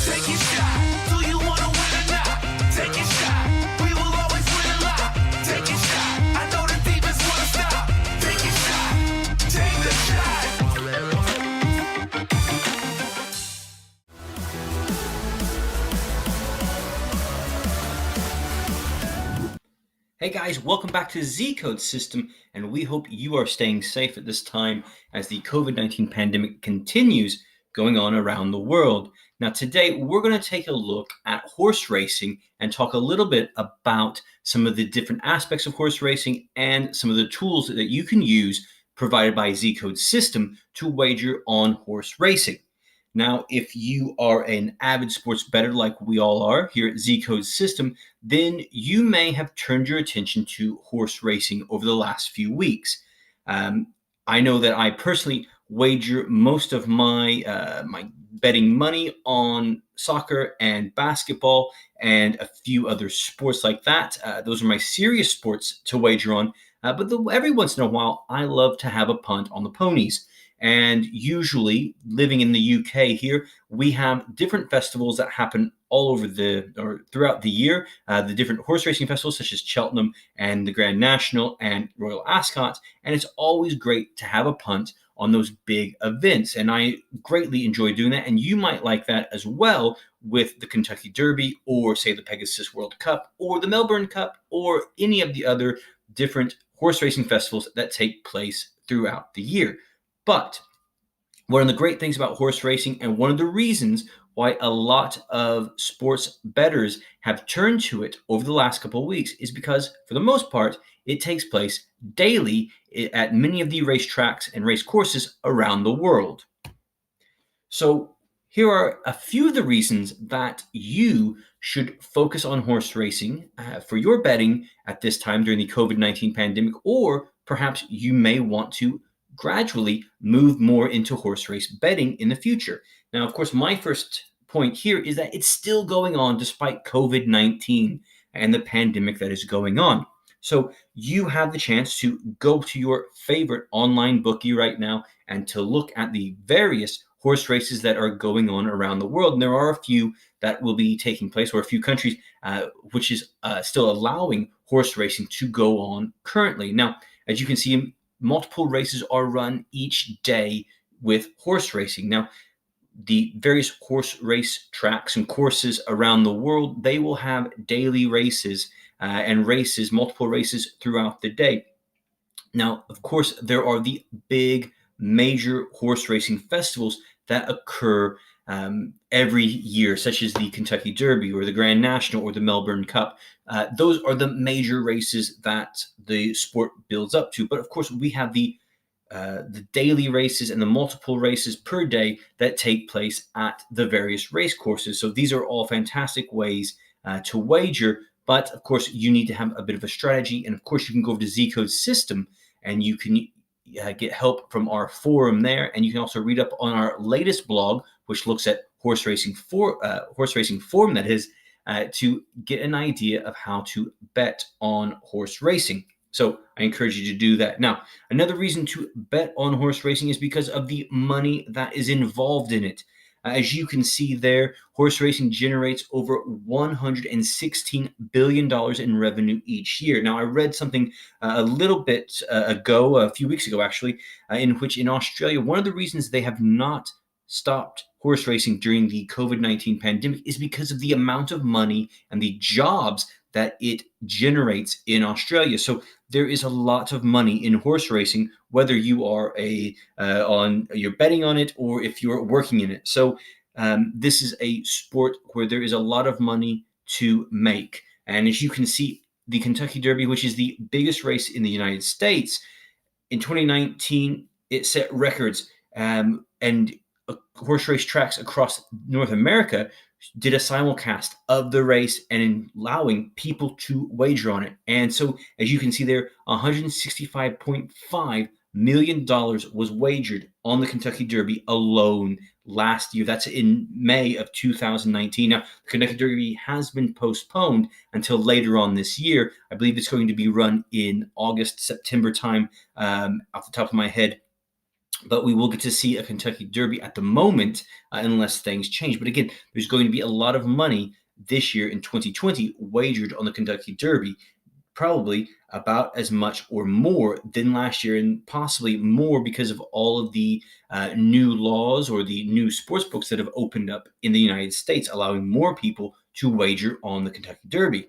Take your shot. Do you want to win or not? Take your shot. We will always win a lot. Take your shot. I know the demons want to stop. Take your shot. Take the shot. Hey guys, welcome back to Zcode system, and we hope you are staying safe at this time as the COVID-19 pandemic continues going on around the world. Now today we're going to take a look at horse racing and talk a little bit about some of the different aspects of horse racing and some of the tools that you can use provided by Zcode system to wager on horse racing. Now, if you are an avid sports bettor like we all are here at Zcode system, then you may have turned your attention to horse racing over the last few weeks. I know that I personally wager most of my betting money on soccer and basketball and a few other sports like that. Those are my serious sports to wager on. But every once in a while, I love to have a punt on the ponies. And usually, living in the UK here, we have different festivals that happen all over throughout the year. The different horse racing festivals, such as Cheltenham and the Grand National and Royal Ascot, and it's always great to have a punt on those big events. And I greatly enjoy doing that. And you might like that as well with the Kentucky Derby, or say the Pegasus World Cup, or the Melbourne Cup, or any of the other different horse racing festivals that take place throughout the year. But one of the great things about horse racing, and one of the reasons why a lot of sports bettors have turned to it over the last couple of weeks, is because, for the most part, it takes place daily at many of the racetracks and race courses around the world. So here are a few of the reasons that you should focus on horse racing for your betting at this time during the COVID-19 pandemic, or perhaps you may want to gradually move more into horse race betting in the future. Now, of course, my first point here is that it's still going on despite COVID-19 and the pandemic that is going on. So you have the chance to go to your favorite online bookie right now and to look at the various horse races that are going on around the world. And there are a few that will be taking place, or a few countries which is still allowing horse racing to go on currently. Now, as you can see, multiple races are run each day with horse racing. Now, the various horse race tracks and courses around the world, they will have daily races and multiple races throughout the day. Now, of course, there are the big major horse racing festivals that occur every year, such as the Kentucky Derby or the Grand National or the Melbourne Cup. Those are the major races that the sport builds up to. But of course, we have the daily races and the multiple races per day that take place at the various race courses. So these are all fantastic ways to wager. But of course, you need to have a bit of a strategy. And of course, you can go over to Zcode system and you can get help from our forum there. And you can also read up on our latest blog, which looks at horse racing form, that is, to get an idea of how to bet on horse racing. So I encourage you to do that. Now, another reason to bet on horse racing is because of the money that is involved in it. As you can see there, horse racing generates over $116 billion in revenue each year. Now, I read something a little bit ago, a few weeks ago actually, in which in Australia, one of the reasons they have not stopped horse racing during the COVID-19 pandemic is because of the amount of money and the jobs that it generates in Australia. So there is a lot of money in horse racing, whether you are you're betting on it or if you're working in it. So this is a sport where there is a lot of money to make. And as you can see, the Kentucky Derby, which is the biggest race in the United States, in 2019, it set records, and horse race tracks across North America did a simulcast of the race and allowing people to wager on it. And so, as you can see there, $165.5 million was wagered on the Kentucky Derby alone last year. That's in May of 2019. Now, the Kentucky Derby has been postponed until later on this year. I believe it's going to be run in August, September time, off the top of my head. but we will get to see a Kentucky Derby at the moment, unless things change. But again, there's going to be a lot of money this year in 2020 wagered on the Kentucky Derby, probably about as much or more than last year, and possibly more because of all of the new laws or the new sports books that have opened up in the United States, allowing more people to wager on the Kentucky Derby.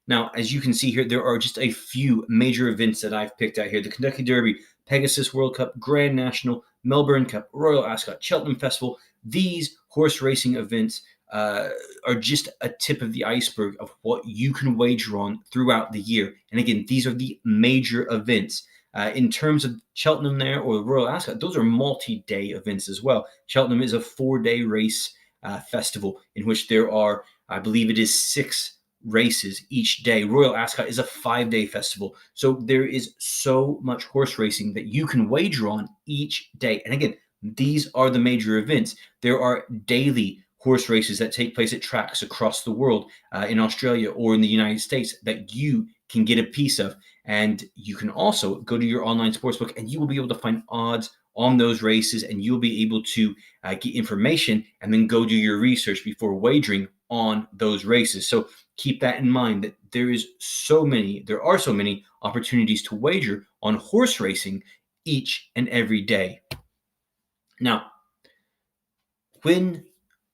Now, as you can see here, there are just a few major events that I've picked out here: the Kentucky Derby, Pegasus World Cup, Grand National, Melbourne Cup, Royal Ascot, Cheltenham Festival. These horse racing events are just a tip of the iceberg of what you can wager on throughout the year. And again, these are the major events. In terms of Cheltenham there or the Royal Ascot, those are multi-day events as well. Cheltenham is a 4-day race festival in which there are, I believe it is 6 races each day. Royal Ascot is a 5-day festival. So there is so much horse racing that you can wager on each day. And again, these are the major events. There are daily horse races that take place at tracks across the world, in Australia or in the United States, that you can get a piece of. And you can also go to your online sportsbook and you will be able to find odds on those races, and you'll be able to get information and then go do your research before wagering on those races. So keep that in mind, that there are so many opportunities to wager on horse racing each and every day. Now, when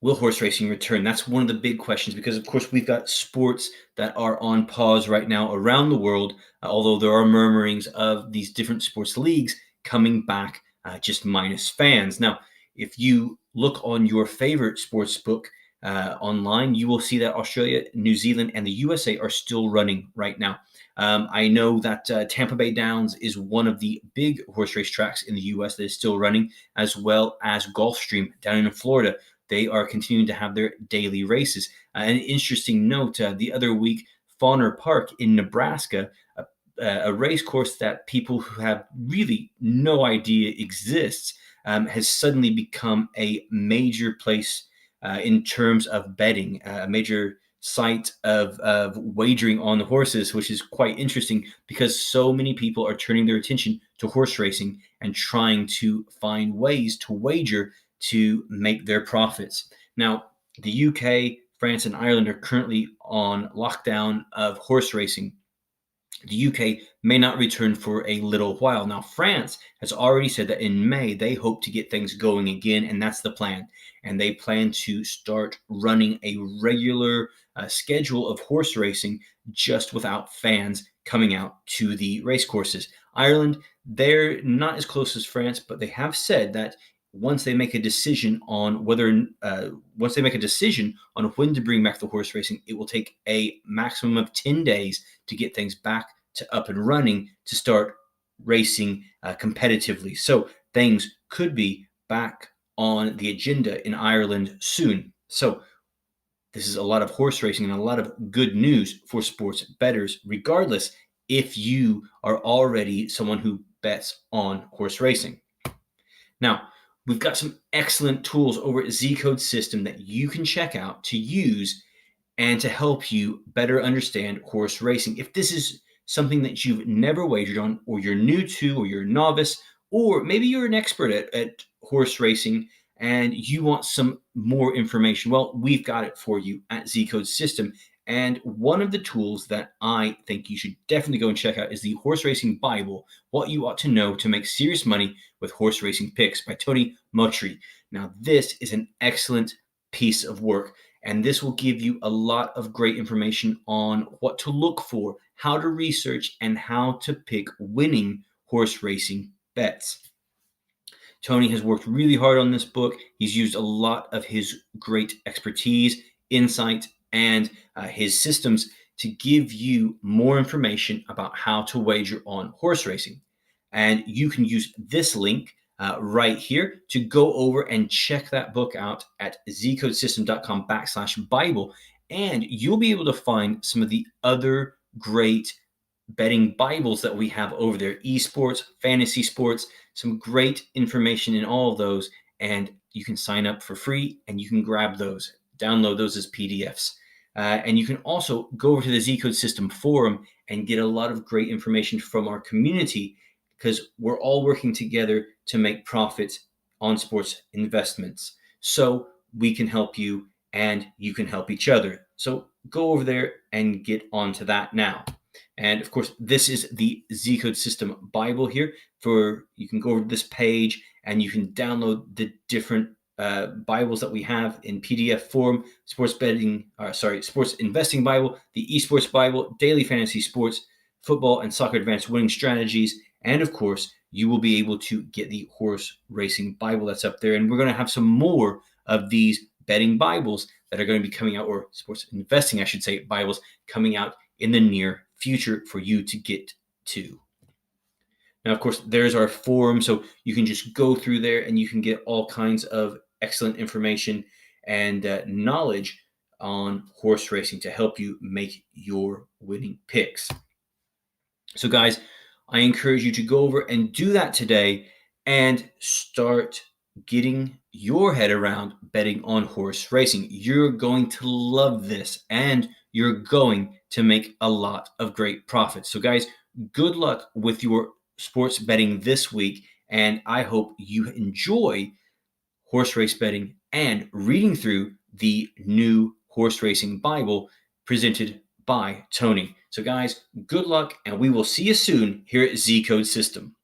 will horse racing return? That's one of the big questions, because of course we've got sports that are on pause right now around the world, although there are murmurings of these different sports leagues coming back, just minus fans. Now, if you look on your favorite sports book online, you will see that Australia, New Zealand, and the USA are still running right now. I know that Tampa Bay Downs is one of the big horse race tracks in the US that is still running, as well as Gulfstream down in Florida. They are continuing to have their daily races. An interesting note, the other week, Fauner Park in Nebraska, a race course that people who have really no idea exists, has suddenly become a major place in terms of betting, a major site of wagering on the horses, which is quite interesting because so many people are turning their attention to horse racing and trying to find ways to wager to make their profits. Now, the UK, France, and Ireland are currently on lockdown of horse racing. The UK may not return for a little while. Now, France has already said that in May they hope to get things going again, and that's the plan. And they plan to start running a regular schedule of horse racing, just without fans coming out to the race courses. Ireland, they're not as close as France, but they have said that once they make a decision on when to bring back the horse racing, it will take a maximum of 10 days to get things back to up and running to start racing competitively. So things could be back on the agenda in Ireland soon. So this is a lot of horse racing and a lot of good news for sports bettors, regardless if you are already someone who bets on horse racing. Now, we've got some excellent tools over at Zcode system that you can check out to use and to help you better understand horse racing. If this is something that you've never wagered on, or you're new to, or you're a novice, or maybe you're an expert at horse racing and you want some more information, well, we've got it for you at Zcode system. And one of the tools that I think you should definitely go and check out is the Horse Racing Bible, What You Ought to Know to Make Serious Money with Horse Racing Picks by Tony Motry. Now, this is an excellent piece of work, and this will give you a lot of great information on what to look for, how to research, and how to pick winning horse racing bets. Tony has worked really hard on this book. He's used a lot of his great expertise, insight, and his systems to give you more information about how to wager on horse racing. And you can use this link right here to go over and check that book out at zcodesystem.com/Bible. And you'll be able to find some of the other great betting Bibles that we have over there: esports, fantasy sports, some great information in all of those. And you can sign up for free and you can grab those, download those as PDFs. And you can also go over to the Zcode system forum and get a lot of great information from our community because we're all working together to make profits on sports investments. So we can help you and you can help each other. So go over there and get onto that now. And of course, this is the Zcode System Bible here. You can go over to this page and you can download the different Bibles that we have in PDF form: sports investing Bible, the esports Bible, daily fantasy sports, football and soccer advanced winning strategies, and of course, you will be able to get the horse racing Bible that's up there. And we're going to have some more of these betting Bibles that are going to be coming out, or sports investing, I should say, Bibles coming out in the near future for you to get to. Now, of course, there's our forum, so you can just go through there and you can get all kinds of excellent information and knowledge on horse racing to help you make your winning picks. So, guys, I encourage you to go over and do that today and start getting your head around betting on horse racing. You're going to love this and you're going to make a lot of great profits. So, guys, good luck with your sports betting this week, and I hope you enjoy horse race betting and reading through the new horse racing Bible presented by Tony. So guys, good luck, and we will see you soon here at Zcode System.